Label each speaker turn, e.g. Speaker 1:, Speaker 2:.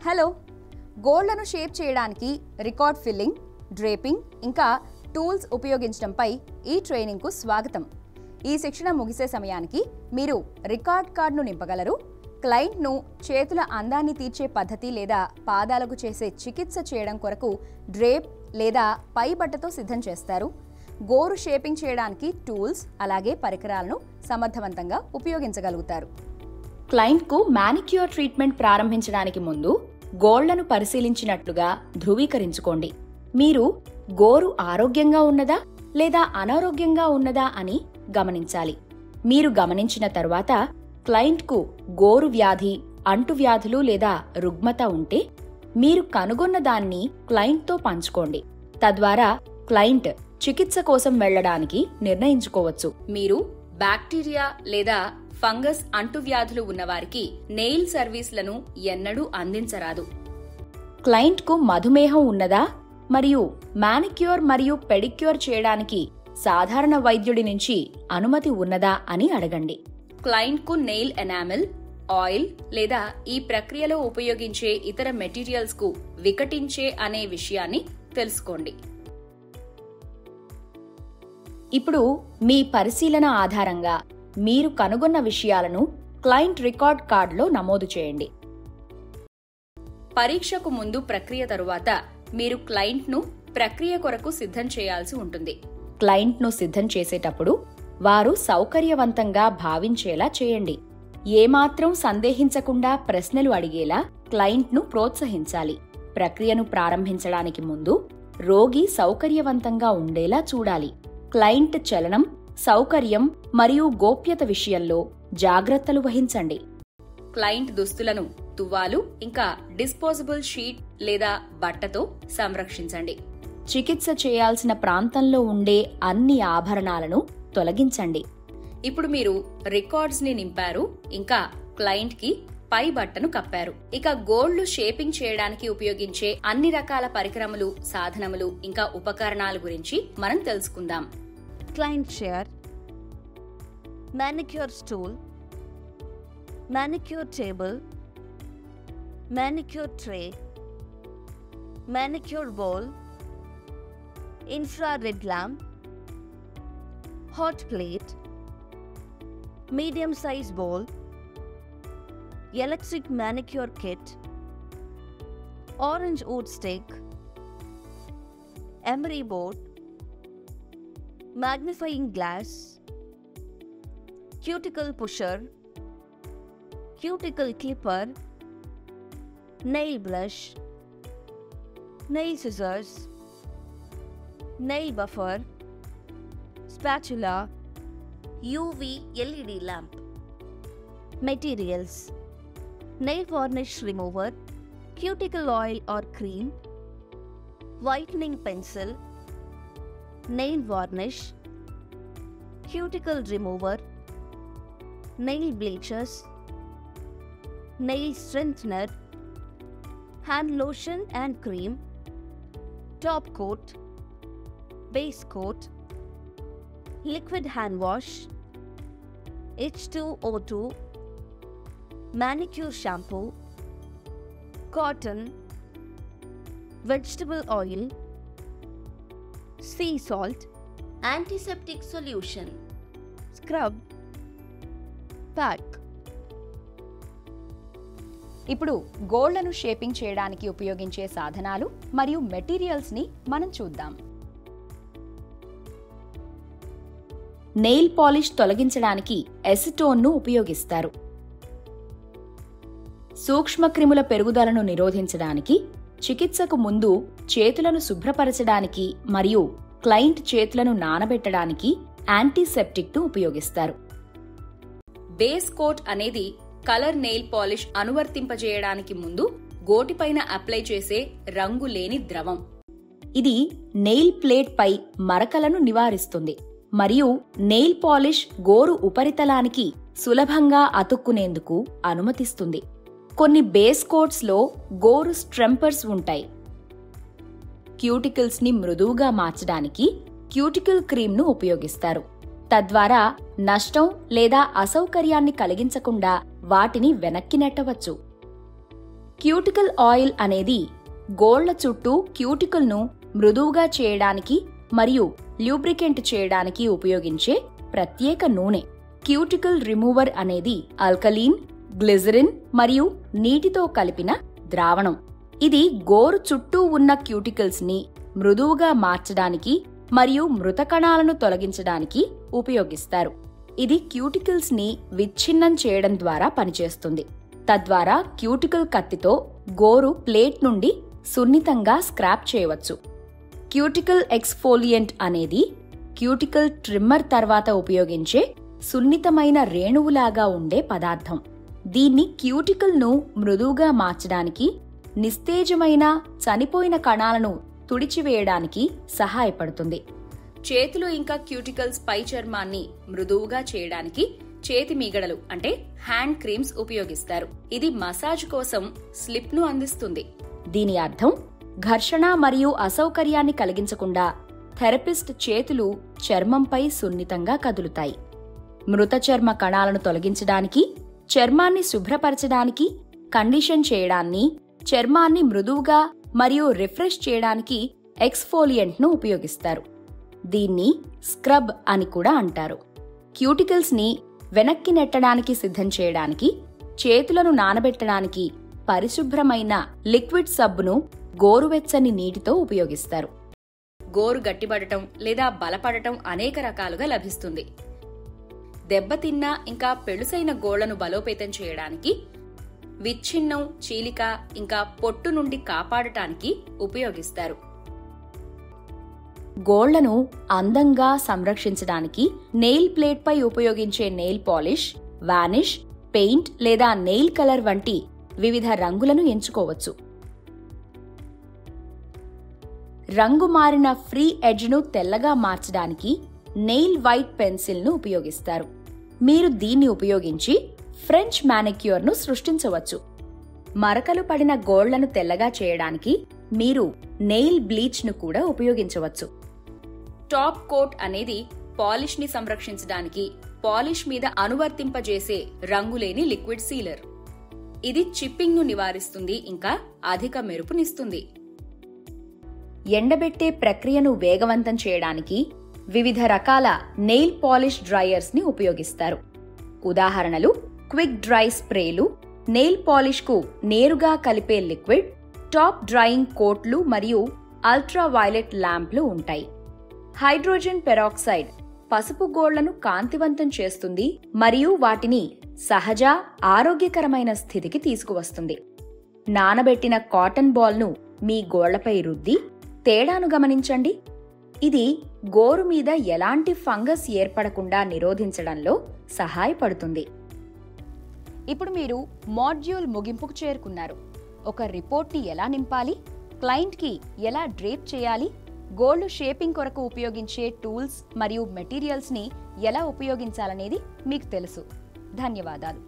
Speaker 1: Hello, గోళ్లను shape చేయడానికి record filling, draping ఇంకా tools ఉపయోగించడంపై ఈ ట్రైనింగ్కు స్వాగతం. ఈ శిక్షణ ముగిసే సమయానికి మీరు రికార్డ్ కార్డును నింపగలరు, క్లయింట్ను చేతుల అందాన్ని తీర్చే పద్ధతి లేదా పాదాలకు చేసే చికిత్స చేయడం కొరకు డ్రేప్ లేదా పై బట్టతో సిద్ధం చేస్తారు. గోరు షేపింగ్ చేయడానికి టూల్స్ అలాగే పరికరాలను సమర్థవంతంగా ఉపయోగించగలుగుతారు. క్లయింట్కు మానిక్యూర్ ట్రీట్మెంట్ ప్రారంభించడానికి ముందు గోళ్లను పరిశీలించినట్లుగా ధృవీకరించుకోండి. మీరు గోరు ఆరోగ్యంగా ఉన్నదా లేదా అనారోగ్యంగా ఉన్నదా అని గమనించాలి. మీరు గమనించిన తర్వాత క్లయింట్కు గోరు వ్యాధి, అంటువ్యాధులు లేదా రుగ్మత ఉంటే మీరు కనుగొన్న దాన్ని క్లయింట్తో పంచుకోండి. తద్వారా క్లయింట్ చికిత్స కోసం వెళ్లడానికి నిర్ణయించుకోవచ్చు. మీరు బ్యాక్టీరియా లేదా ఫంగస్ అంటువ్యాధులు ఉన్నవారికి నెయిల్ సర్వీస్లను ఎన్నడూ అందించరాదు. క్లయింట్కు మధుమేహం ఉన్నదా మరియు మానిక్యూర్ మరియు పెడిక్యూర్ చేయడానికి సాధారణ వైద్యుడి నుంచి అనుమతి ఉన్నదా అని అడగండి. క్లయింట్కు నెయిల్ ఎనామెల్, ఆయిల్ లేదా ఈ ప్రక్రియలో ఉపయోగించే ఇతర మెటీరియల్స్ కు వికటించే అనే విషయాన్ని తెలుసుకోండి. ఇప్పుడు మీ పరిశీలన ఆధారంగా మీరు కనుగొన్న విషయాలను క్లయింట్ రికార్డ్ కార్డులో నమోదు చేయండి. పరీక్షకు ముందు ప్రక్రియ తరువాత మీరు క్లయింట్ను ప్రక్రియ కొరకు సిద్ధం చేయాల్సి ఉంటుంది. క్లయింట్ను సిద్ధం చేసేటప్పుడు వారు సౌకర్యవంతంగా భావించేలా చేయండి. ఏమాత్రం సందేహించకుండా ప్రశ్నలు అడిగేలా క్లయింట్ను ప్రోత్సహించాలి. ప్రక్రియను ప్రారంభించడానికి ముందు రోగి సౌకర్యవంతంగా ఉండేలా చూడాలి. క్లయింట్ చలనం, సౌకర్యం మరియు గోప్యత విషయంలో జాగ్రత్తలు వహించండి. క్లయింట్ దుస్తులను తువ్వాలు ఇంకా డిస్పోజబుల్ షీట్ లేదా బట్టతో సంరక్షించండి. చికిత్స చేయాల్సిన ప్రాంతంలో ఉండే అన్ని ఆభరణాలను తొలగించండి. ఇప్పుడు మీరు రికార్డ్స్ ని నింపారు, ఇంకా క్లయింట్ కి పై బట్టను కప్పారు. ఇక గోళ్లు షేపింగ్ చేయడానికి ఉపయోగించే అన్ని రకాల పరికరములు, సాధనములు ఇంకా ఉపకరణాల గురించి మనం తెలుసుకుందాం.
Speaker 2: Client chair, manicure stool, manicure table, manicure tray, manicure bowl, infrared lamp, hot plate, medium size bowl, electric manicure kit, orange wood stick, emery board, magnifying glass, cuticle pusher, cuticle clipper, nail brush, nail scissors, nail buffer, spatula, UV LED lamp. Materials: nail varnish remover, cuticle oil or cream, whitening pencil, nail varnish, cuticle remover, nail bleachers, nail strengthener, hand lotion and cream, top coat, base coat, liquid hand wash, H2O2, manicure shampoo, cotton, vegetable oil, sea salt, antiseptic solution, scrub, pack.
Speaker 1: ఇప్పుడు గోళ్లను shaping చేయడానికి ఉపయోగించే సాధనాలు మరియు materials ని మనం చూద్దాం. Nail polish తొలగించడానికి ఎసిటోన్ను ఉపయోగిస్తారు. సూక్ష్మక్రిముల పెరుగుదలను నిరోధించడానికి, చికిత్సకు ముందు చేతులను శుభ్రపరచడానికి మరియు క్లయింట్ చేతులను నానబెట్టడానికి యాంటీసెప్టిక్ను ఉపయోగిస్తారు. బేస్ కోట్ అనేది కలర్ నెయిల్ పాలిష్ అనువర్తింపజేయడానికి ముందు గోటిపైన అప్లై చేసే రంగు లేని ద్రవం. ఇది నెయిల్ ప్లేట్ పై మరకలను నివారిస్తుంది మరియు నెయిల్ పాలిష్ గోరు ఉపరితలానికి సులభంగా అతుక్కునేందుకు అనుమతిస్తుంది. కొన్ని బేస్ కోట్స్ లో గోరు స్ట్రెంపర్స్ ఉంటాయి. క్యూటికల్స్ ని మృదువుగా మార్చడానికి క్యూటికల్ క్రీమ్ ను ఉపయోగిస్తారు. తద్వారా నష్టం లేదా అసౌకర్యాన్ని కలిగించకుండా వాటిని వెనక్కి నెట్టవచ్చు. క్యూటికల్ ఆయిల్ అనేది గోళ్ల చుట్టూ క్యూటికల్ను మృదువుగా చేయడానికి మరియు ల్యూబ్రికెంట్ చేయడానికి ఉపయోగించే ప్రత్యేక నూనె. క్యూటికల్ రిమూవర్ అనేది ఆల్కలీన్, గ్లిజరిన్ మరియు నీటితో కలిపిన ద్రావణం. ఇది గోరు చుట్టూ ఉన్న క్యూటికల్స్ ని మృదువుగా మార్చడానికి మరియు మృత కణాలను తొలగించడానికి ఉపయోగిస్తారు. ఇది క్యూటికల్స్ ని విచ్ఛిన్నం చేయడం ద్వారా పనిచేస్తుంది. తద్వారా క్యూటికల్ కత్తితో గోరు ప్లేట్ నుండి సున్నితంగా స్క్రాప్ చేయవచ్చు. క్యూటికల్ ఎక్స్ఫోలియంట్ అనేది క్యూటికల్ ట్రిమ్మర్ తర్వాత ఉపయోగించే సున్నితమైన రేణువులాగా ఉండే పదార్థం. దీన్ని క్యూటికల్ను మృదువుగా మార్చడానికి, నిస్తేజమైన చనిపోయిన కణాలను తుడిచివేయడానికి సహాయపడుతుంది. చేతులు ఇంకా క్యూటికల్స్ పై చర్మాన్ని మృదువుగా చేయడానికి చేతి మీగడలు అంటే హ్యాండ్ క్రీమ్స్ ఉపయోగిస్తారు. ఇది మసాజ్ కోసం స్లిప్ ను అందిస్తుంది. దీని అర్థం ఘర్షణ మరియు అసౌకర్యాన్ని కలిగించకుండా థెరపిస్ట్ చేతులు చర్మంపై సున్నితంగా కదులుతాయి. మృత చర్మ కణాలను తొలగించడానికి, చర్మాన్ని శుభ్రపరచడానికి, కండిషన్ చేయడాన్ని, చర్మాన్ని మృదువుగా మరియు రిఫ్రెష్ చేయడానికి ఎక్స్ఫోలియంట్ను ఉపయోగిస్తారు. దీన్ని స్క్రబ్ అని కూడా అంటారు. క్యూటికల్స్ ని వెనక్కి నెట్టడానికి సిద్ధం చేయడానికి, చేతులను నానబెట్టడానికి పరిశుభ్రమైన లిక్విడ్ సబ్బును గోరువెచ్చని నీటితో ఉపయోగిస్తారు. గోరు గట్టిపడటం లేదా బలపడటం అనేక రకాలుగా లభిస్తుంది. దెబ్బతిన్న ఇంకా పెళుసైన గోళ్లను బలోపేతం చేయడానికి, విచ్ఛిన్నం, చీలిక ఇంకా పొట్టు నుండి కాపాడటానికి ఉపయోగిస్తారు. గోళ్లను అందంగా సంరక్షించడానికి నెయిల్ ప్లేట్ పై ఉపయోగించే నెయిల్ పాలిష్, వానిష్, పెయింట్ లేదా నెయిల్ కలర్ వంటి వివిధ రంగులను ఎంచుకోవచ్చు. రంగు మారిన ఫ్రీ ఎడ్జ్ను తెల్లగా మార్చడానికి నెయిల్ వైట్ పెన్సిల్ను ఉపయోగిస్తారు. మీరు దీన్ని ఉపయోగించి ఫ్రెంచ్ మానిక్యూర్ను సృష్టించవచ్చు. మరకలు పడిన గోళ్లను తెల్లగా చేయడానికి మీరు నెయిల్ బ్లీచ్ను కూడా ఉపయోగించవచ్చు. టాప్ కోట్ అనేది పాలిష్ ని సంరక్షించడానికి పాలిష్ మీద అనువర్తింపజేసే రంగులేని లిక్విడ్ సీలర్. ఇది చిప్పింగ్ ను నివారిస్తుంది ఇంకా అధిక మెరుపునిస్తుంది. ఎండబెట్టే ప్రక్రియను వేగవంతం చేయడానికి వివిధ రకాల నెయిల్ పాలిష్ డ్రైయర్స్ ని ఉపయోగిస్తారు. ఉదాహరణలు క్విక్ డ్రై స్ప్రేలు, నెయిల్ పాలిష్ కు నేరుగా కలిపే లిక్విడ్, టాప్ డ్రైయింగ్ కోట్లు మరియు అల్ట్రా వైలెట్ ల్యాంప్లు ఉంటాయి. హైడ్రోజన్ పెరాక్సైడ్ పసుపు గోళ్లను కాంతివంతం చేస్తుంది మరియు వాటిని సహజ ఆరోగ్యకరమైన స్థితికి తీసుకువస్తుంది. నానబెట్టిన కాటన్ బాల్ను మీ గోళ్లపై రుద్ది తేడాను గమనించండి. ఇది గోరు మీద ఎలాంటి ఫంగస్ ఏర్పడకుండా నిరోధించడంలో సహాయపడుతుంది. ఇప్పుడు మీరు మాడ్యూల్ ముగింపుకు చేరుకున్నారు. ఒక రిపోర్ట్ని ఎలా నింపాలి, క్లయింట్కి ఎలా డ్రేప్ చేయాలి, గోళ్లు షేపింగ్ కొరకు ఉపయోగించే టూల్స్ మరియు మెటీరియల్స్ని ఎలా ఉపయోగించాలనేది మీకు తెలుసు. ధన్యవాదాలు.